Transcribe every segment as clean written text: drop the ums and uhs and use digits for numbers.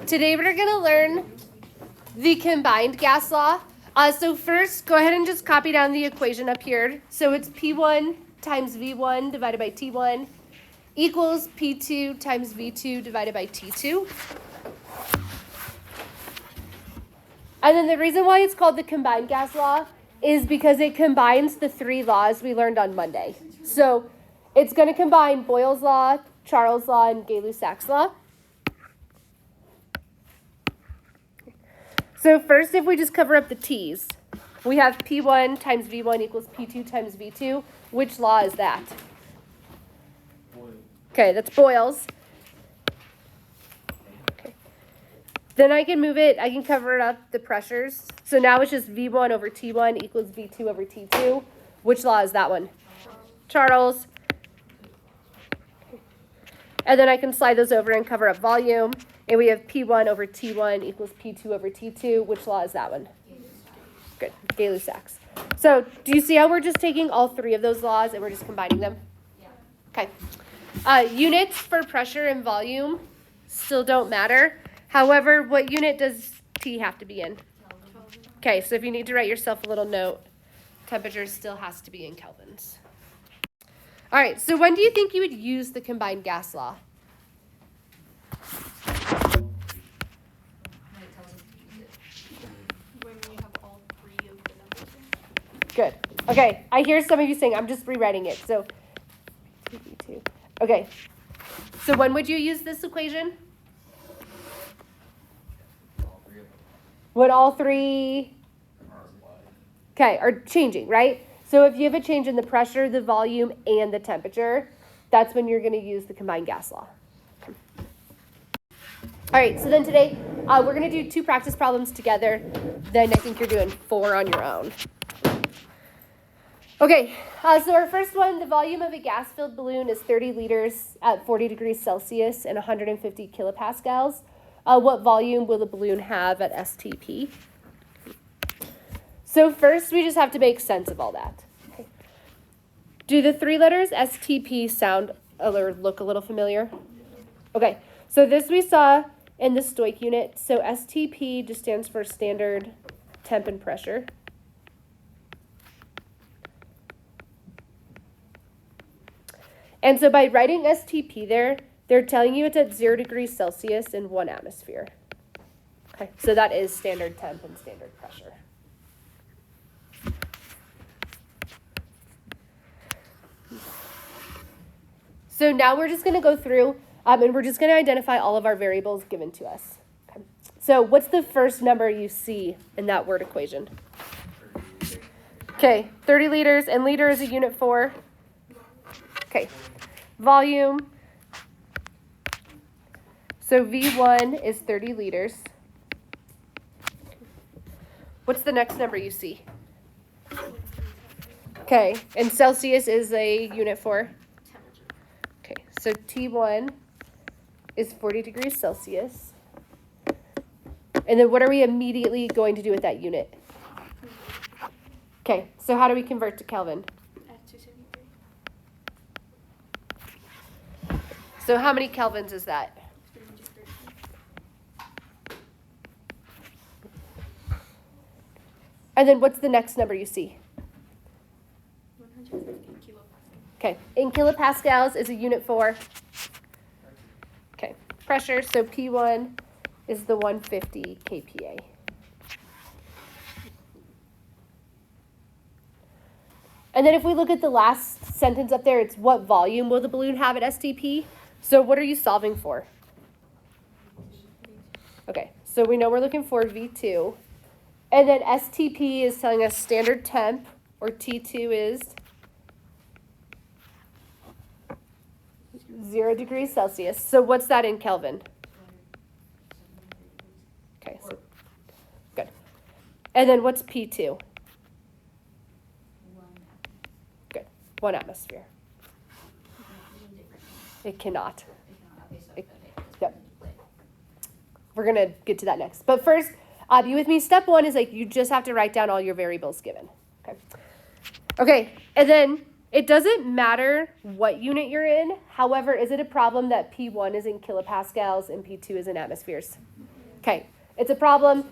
Today we're going to learn the combined gas law. So first, go ahead and just copy down the equation up here. So it's P1 times V1 divided by T1 equals P2 times V2 divided by T2. And then the reason why it's called the combined gas law is because it combines the three laws we learned on Monday. So it's going to combine Boyle's law, Charles' law, and Gay-Lussac's law. So first, if we just cover up the T's, we have P1 times V1 equals P2 times V2. Which law is that? Okay, that's Boyle's. Okay. Then I can move it, I can cover up the pressures. So now it's just V1 over T1 equals V2 over T2. Which law is that one? Charles. And then I can slide those over and cover up volume. And we have P1 over T1 equals P2 over T2. Which law is that one? Good, Gay-Lussac's. So do you see how we're just taking all three of those laws and we're just combining them? Yeah. Okay. Units for pressure and volume still don't matter. However, what unit does T have to be in? Okay, so if you need to write yourself a little note, temperature still has to be in kelvins. All right, so when do you think you would use the combined gas law? Good. Okay, I hear some of you saying, I'm just rewriting it. So, okay. So when would you use this equation? When all three, okay, are changing, right? So if you have a change in the pressure, the volume, and the temperature, that's when you're going to use the combined gas law. Okay. All right, so then today, we're going to do 2 practice problems together. Then I think you're doing 4 on your own. Okay, so our first one, the volume of a gas-filled balloon is 30 liters at 40 degrees Celsius and 150 kilopascals. What volume will the balloon have at STP? So first, we just have to make sense of all that. Okay. Do the 3 letters STP sound or look a little familiar? Okay, so this we saw in the stoich unit. So STP just stands for standard temp and pressure. And so by writing STP there, they're telling you it's at 0 degrees Celsius and 1 atmosphere. Okay, so that is standard temp and standard pressure. So now we're just going to go through and we're just going to identify all of our variables given to us. Okay. So what's the first number you see in that word equation? Okay, 30 liters, and liter is a unit for? Okay, volume. So V1 is 30 liters. What's the next number you see? Okay, and Celsius is a unit for? Okay, so T1 is 40 degrees Celsius. And then what are we immediately going to do with that unit? Okay, so how do we convert to Kelvin? So how many kelvins is that? And then what's the next number you see? 150 kilopascals. Okay, in kilopascals is a unit for? Okay, pressure, so P1 is the 150 kPa. And then if we look at the last sentence up there, it's what volume will the balloon have at STP? So what are you solving for? Okay, so we know we're looking for V2. And then STP is telling us standard temp, or T2 is 0 degrees Celsius. So what's that in Kelvin? Okay, so good. And then what's P2? Good, 1 atmosphere. It cannot. Yep. We're going to get to that next. But first, be with me. Step 1 is like you just have to write down all your variables given. Okay. Okay, and then It doesn't matter what unit you're in. However, is it a problem that P1 is in kilopascals and P2 is in atmospheres? Okay, it's a problem.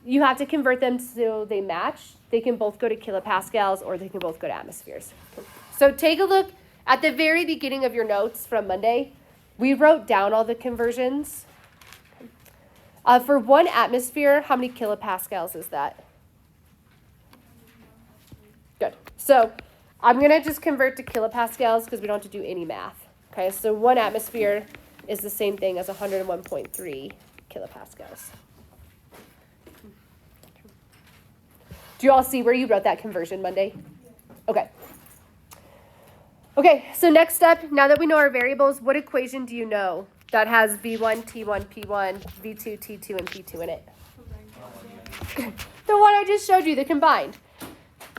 You have to convert them so they match. They can both go to kilopascals or they can both go to atmospheres. So take a look at the very beginning of your notes from Monday. We wrote down all the conversions. For 1 atmosphere, how many kilopascals is that? Good. So I'm going to just convert to kilopascals because we don't have to do any math. Okay, so 1 atmosphere is the same thing as 101.3 kilopascals. Do you all see where you wrote that conversion Monday? Okay. Okay, so next step, now that we know our variables, what equation do you know that has V1, T1, P1, V2, T2, and P2 in it? The one I just showed you, the combined.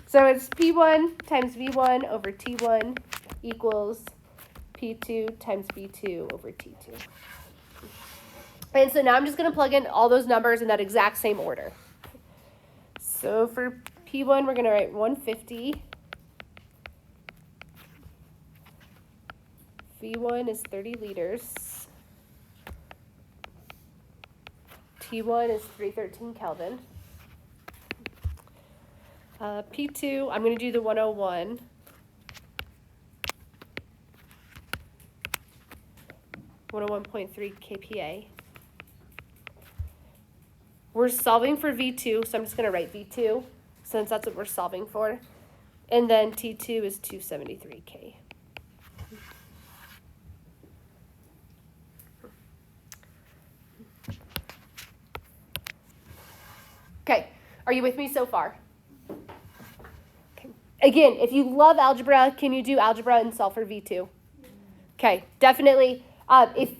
So it's P1 times V1 over T1 equals P2 times V2 over T2. And so now I'm just going to plug in all those numbers in that exact same order. So for P1, we're going to write 150. V1 is 30 liters. T1 is 313 Kelvin. P2, I'm going to do the 101. .3 kPa. We're solving for V2, so I'm just going to write V2 since that's what we're solving for. And then T2 is 273 K. Okay, are you with me so far? Okay. Again, if you love algebra, can you do algebra and solve for V2? Okay, definitely. If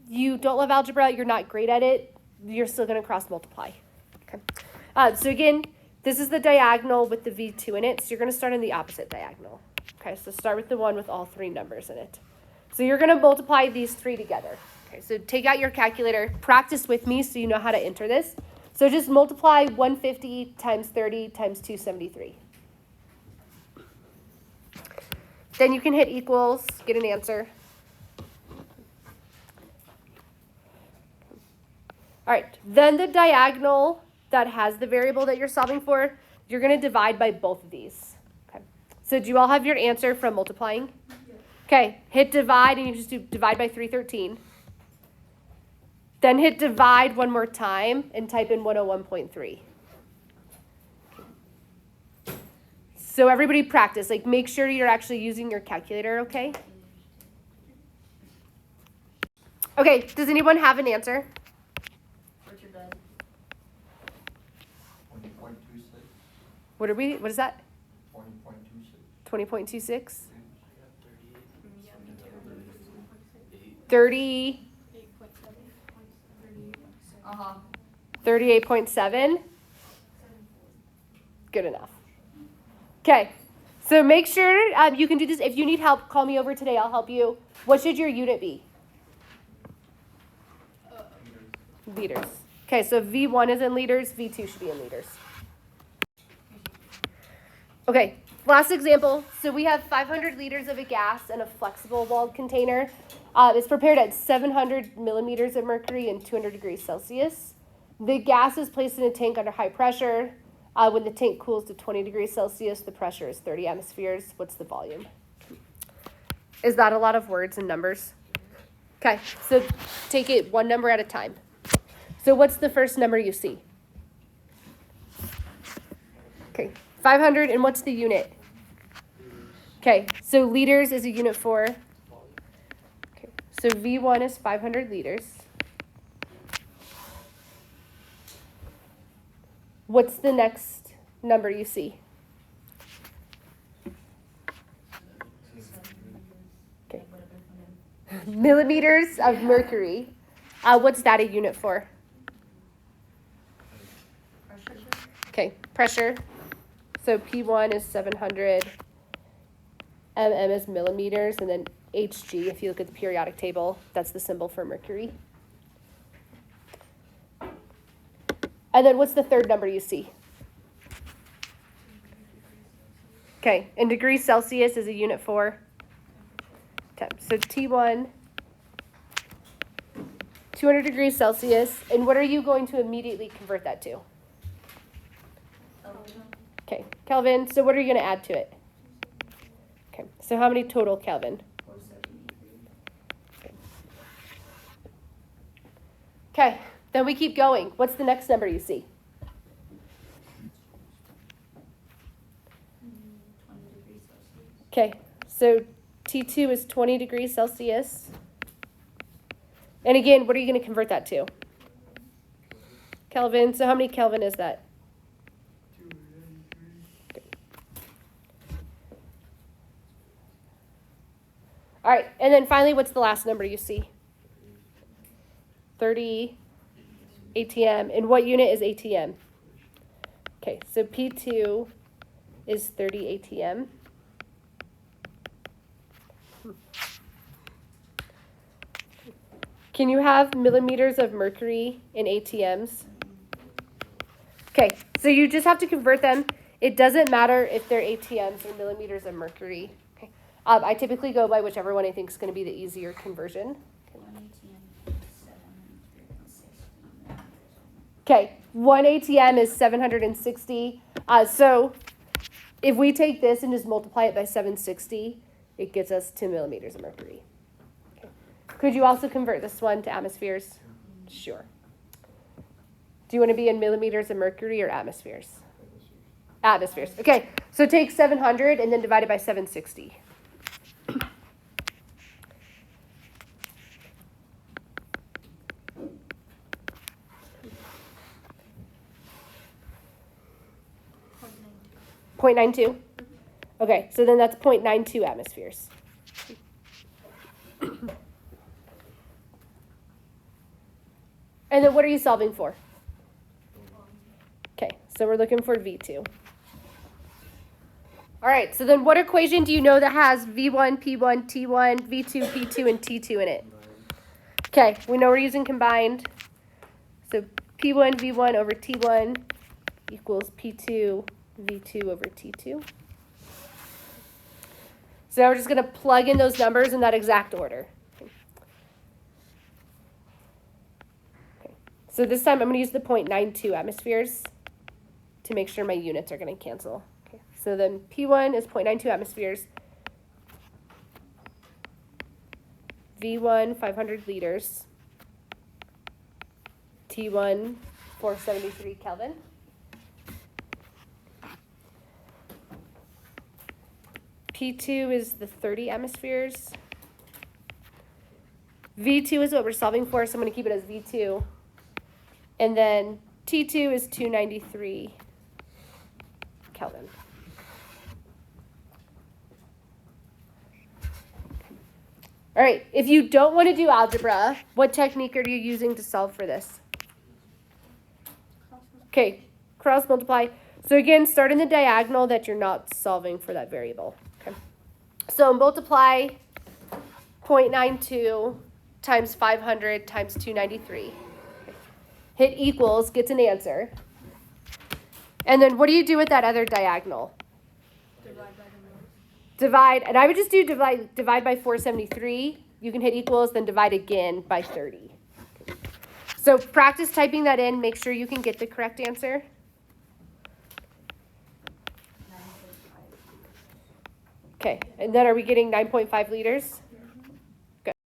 you don't love algebra, you're not great at it, you're still going to cross multiply. Okay. So again, this is the diagonal with the V2 in it, so you're going to start on the opposite diagonal. Okay, so start with the one with all 3 numbers in it. So you're going to multiply these 3 together. Okay, so take out your calculator, practice with me so you know how to enter this. So just multiply 150 times 30 times 273. Then you can hit equals, get an answer. All right, then the diagonal that has the variable that you're solving for, you're going to divide by both of these. Okay. So do you all have your answer from multiplying? Yeah. Okay, hit divide and you just do divide by 313. Then hit divide one more time and type in 101.3. So everybody practice, like make sure you're actually using your calculator, okay? Okay, does anyone have an answer? What is that? 20.26. 30. 38.7. Good enough. Okay, so make sure you can do this. If you need help, call me over today. I'll help you. What should your unit be? Liters. Okay, so V1 is in liters. V2 should be in liters. Okay, last example. So we have 500 liters of a gas in a flexible walled container. It's prepared at 700 millimeters of mercury and 200 degrees Celsius. The gas is placed in a tank under high pressure. When the tank cools to 20 degrees Celsius, the pressure is 30 atmospheres. What's the volume? Is that a lot of words and numbers? Okay, so take it one number at a time. So what's the first number you see? Okay, 500, and what's the unit? Okay, so liters is a unit for? Okay, so V1 is 500 liters. What's the next number you see? Okay. Millimeters of mercury. What's that a unit for? Okay, pressure. So P1 is 700, mm is millimeters, and then Hg, if you look at the periodic table, that's the symbol for mercury. And then what's the third number you see? Okay, and degrees Celsius is a unit for temp. So T1, 200 degrees Celsius. And what are you going to immediately convert that to? Okay, Kelvin. So what are you going to add to it? Okay, so how many total Kelvin? 473. Okay, then we keep going. What's the next number you see? 20 degrees Celsius. Okay, so T2 is 20 degrees Celsius. And again, what are you going to convert that to? Kelvin. So how many Kelvin is that? 283. All right, and then finally, what's the last number you see? 30 ATM. And what unit is ATM? Okay, so P2 is 30 ATM. Can you have millimeters of mercury in ATMs? Okay, so you just have to convert them. It doesn't matter if they're ATMs or millimeters of mercury. Okay. I typically go by whichever one I think is going to be the easier conversion. 1 ATM is 760. Okay, 1 ATM is 760. So if we take this and just multiply it by 760, it gets us 2 millimeters of mercury. Okay. Could you also convert this one to atmospheres? Sure. Do you want to be in millimeters of mercury or atmospheres? Atmospheres. Okay, so take 700 and then divide it by 760. .92. Okay, so then that's 0.92 atmospheres. And then what are you solving for? Okay, so we're looking for V2. All right, so then what equation do you know that has V1, P1, T1, V2, P2, and T2 in it? Okay, we know we're using combined. So P1, V1 over T1 equals P2, V2 over T2. So now we're just going to plug in those numbers in that exact order. Okay. So this time I'm going to use the 0.92 atmospheres to make sure my units are going to cancel. Okay. So then P1 is 0.92 atmospheres. V1, 500 liters. T1, 473 Kelvin. P2 is the 30 atmospheres. V2 is what we're solving for, so I'm going to keep it as V2. And then T2 is 293 Kelvin. All right, if you don't want to do algebra, what technique are you using to solve for this? Okay, cross multiply. So again, start in the diagonal that you're not solving for that variable. Okay. So multiply 0.92 times 500 times 293. Hit equals, gets an answer. And then what do you do with that other diagonal? Divide by the rows. Divide, and I would just do divide by 473. You can hit equals, then divide again by 30. So practice typing that in. Make sure you can get the correct answer. 9.5. Okay, and then are we getting 9.5 liters?